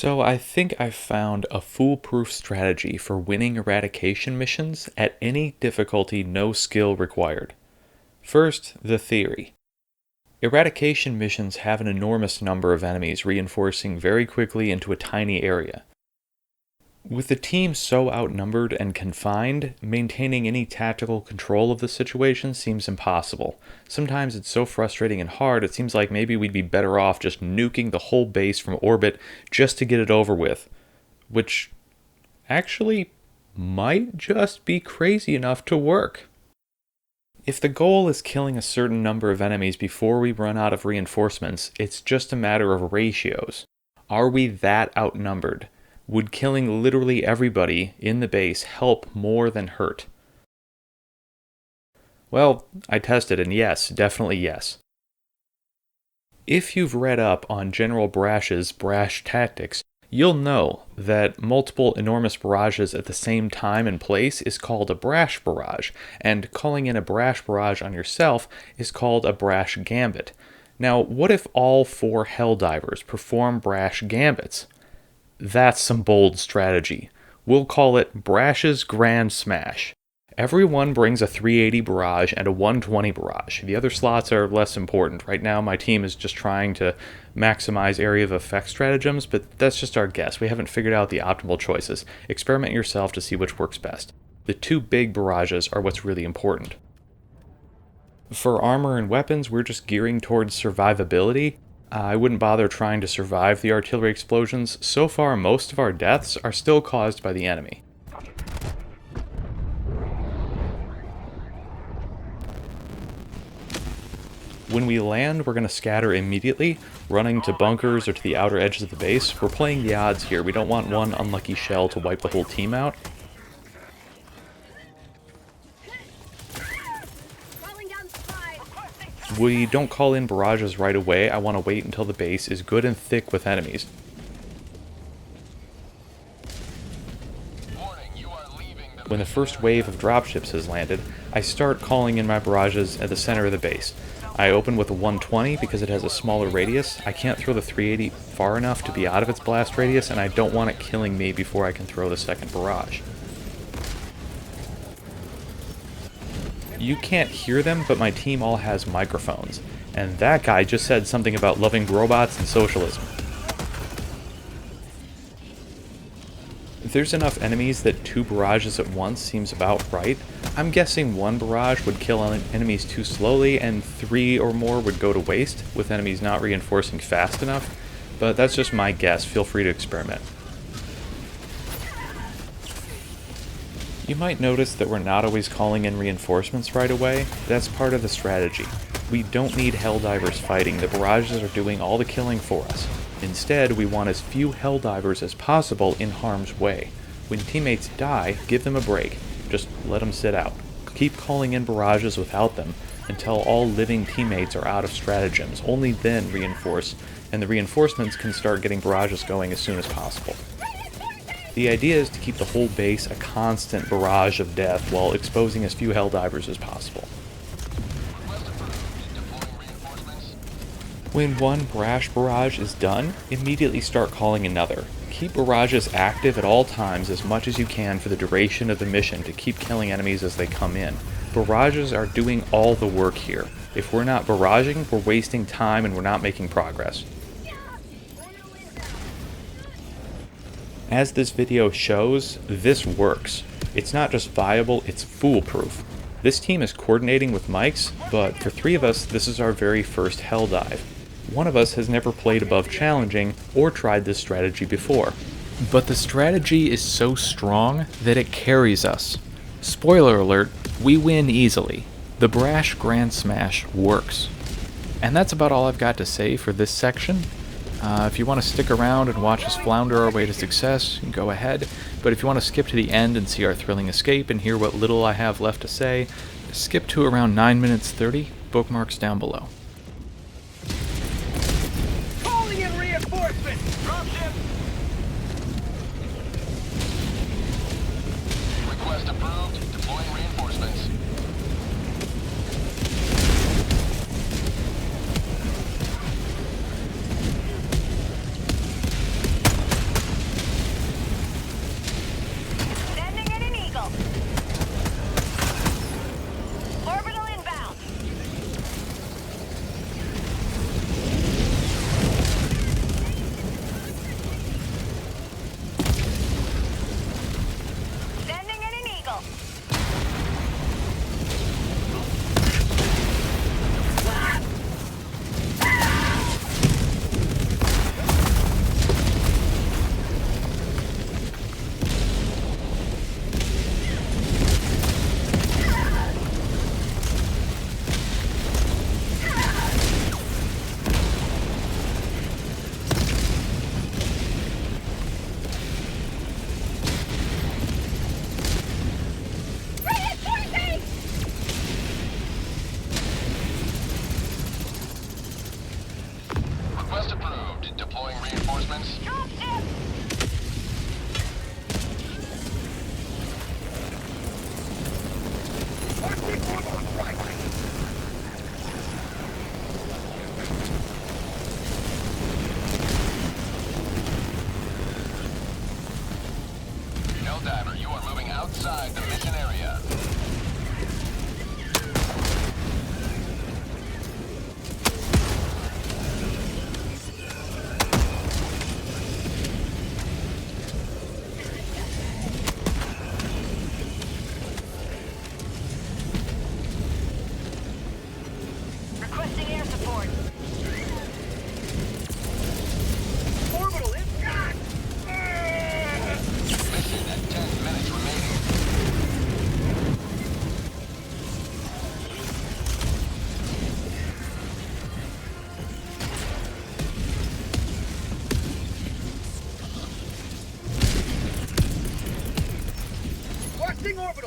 So I think I've found a foolproof strategy for winning eradication missions at any difficulty, no skill required. First, the theory. Eradication missions have an enormous number of enemies reinforcing very quickly into a tiny area. With the team so outnumbered and confined, maintaining any tactical control of the situation seems impossible. Sometimes it's so frustrating and hard, it seems like maybe we'd be better off just nuking the whole base from orbit just to get it over with. Which actually might just be crazy enough to work. If the goal is killing a certain number of enemies before we run out of reinforcements, it's just a matter of ratios. Are we that outnumbered? Would killing literally everybody in the base help more than hurt? Well, I tested, and yes, definitely yes. If you've read up on General Brasch's Brasch tactics, you'll know that multiple enormous barrages at the same time and place is called a Brasch barrage, and calling in a Brasch barrage on yourself is called a Brasch gambit. Now, what if all 4 Helldivers perform Brasch gambits? That's some bold strategy. We'll call it Brasch's Grand Smash. Everyone brings a 380 barrage and a 120 barrage. The other slots are less important. Right now my team is just trying to maximize area of effect stratagems, but that's just our guess. We haven't figured out the optimal choices. Experiment yourself to see which works best. The 2 big barrages are what's really important. For armor and weapons, we're just gearing towards survivability. I wouldn't bother trying to survive the artillery explosions. So far, most of our deaths are still caused by the enemy. When we land, we're going to scatter immediately, running to bunkers or to the outer edges of the base. We're playing the odds here. We don't want one unlucky shell to wipe the whole team out. We don't call in barrages right away. I want to wait until the base is good and thick with enemies. When the first wave of dropships has landed, I start calling in my barrages at the center of the base. I open with a 120 because it has a smaller radius. I can't throw the 380 far enough to be out of its blast radius, and I don't want it killing me before I can throw the second barrage. You can't hear them, but my team all has microphones. And that guy just said something about loving robots and socialism. If there's enough enemies that 2 barrages at once seems about right, I'm guessing 1 barrage would kill enemies too slowly and 3 or more would go to waste, with enemies not reinforcing fast enough. But that's just my guess, feel free to experiment. You might notice that we're not always calling in reinforcements right away. That's part of the strategy. We don't need Helldivers fighting, the barrages are doing all the killing for us. Instead, we want as few Helldivers as possible in harm's way. When teammates die, give them a break. Just let them sit out. Keep calling in barrages without them until all living teammates are out of stratagems. Only then reinforce, and the reinforcements can start getting barrages going as soon as possible. The idea is to keep the whole base a constant barrage of death while exposing as few Helldivers as possible. When one Brasch barrage is done, immediately start calling another. Keep barrages active at all times as much as you can for the duration of the mission to keep killing enemies as they come in. Barrages are doing all the work here. If we're not barraging, we're wasting time and we're not making progress. As this video shows, this works. It's not just viable, it's foolproof. This team is coordinating with mics, but for 3 of us, this is our very first Helldive. One of us has never played above challenging or tried this strategy before. But the strategy is so strong that it carries us. Spoiler alert, we win easily. The Brasch Grand Smash works. And that's about all I've got to say for this section. If you want to stick around and watch us flounder our way to success, go ahead. But if you want to skip to the end and see our thrilling escape and hear what little I have left to say, skip to around 9 minutes 30, bookmarks down below. Calling in reinforcements! Dropship! Request approved. Deploying reinforcements.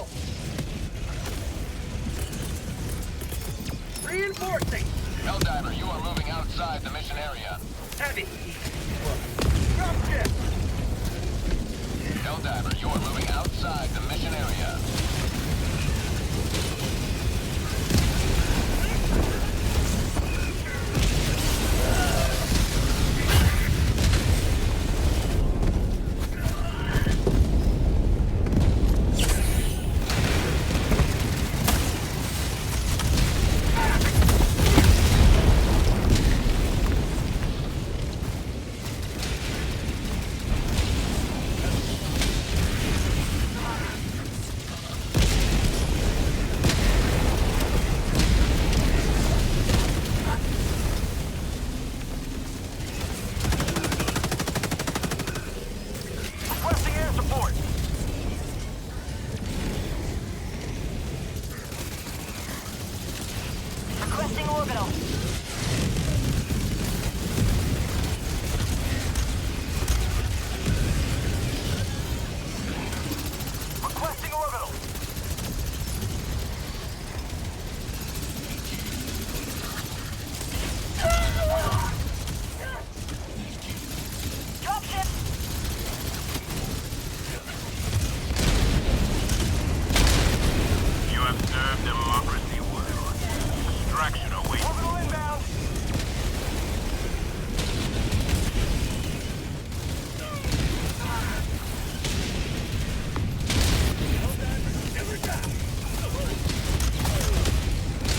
orbital. Reinforcing. Helldiver, you are moving outside the mission area. Heavy. Dropship. Helldiver, you are moving outside the mission area. Requesting air support. Requesting orbital. Requesting orbital. Dropship. You have served democracy well. Distraction awaits. Orbital inbound.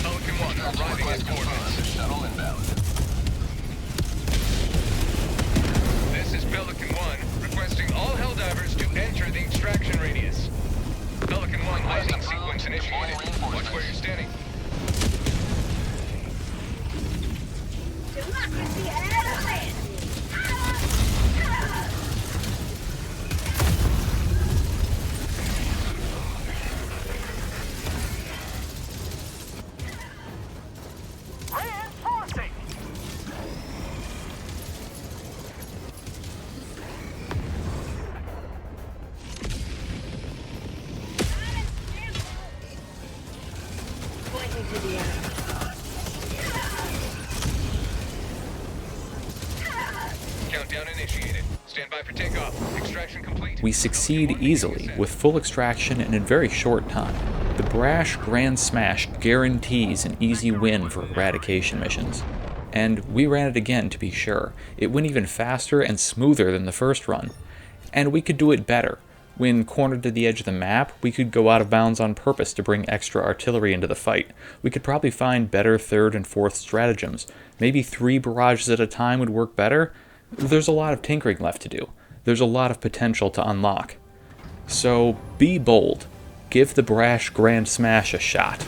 Pelican 1 arriving at coordinates. Shuttle inbound. This is Pelican 1 requesting all Helldivers to enter the extraction radius. Pelican 1 landing sequence initiated. Watch where you're standing. Democracy at hand! Reinforcing. Pointing to the enemy. Countdown initiated. Stand by for takeoff. Extraction complete. We succeed easily with full extraction in a very short time. The Brasch Grand Smash guarantees an easy win for eradication missions. And we ran it again to be sure. It went even faster and smoother than the first run. And we could do it better. When cornered to the edge of the map, we could go out of bounds on purpose to bring extra artillery into the fight. We could probably find better third and fourth stratagems. Maybe 3 barrages at a time would work better. There's a lot of tinkering left to do. There's a lot of potential to unlock. So be bold. Give the Brasch Grand Smash a shot.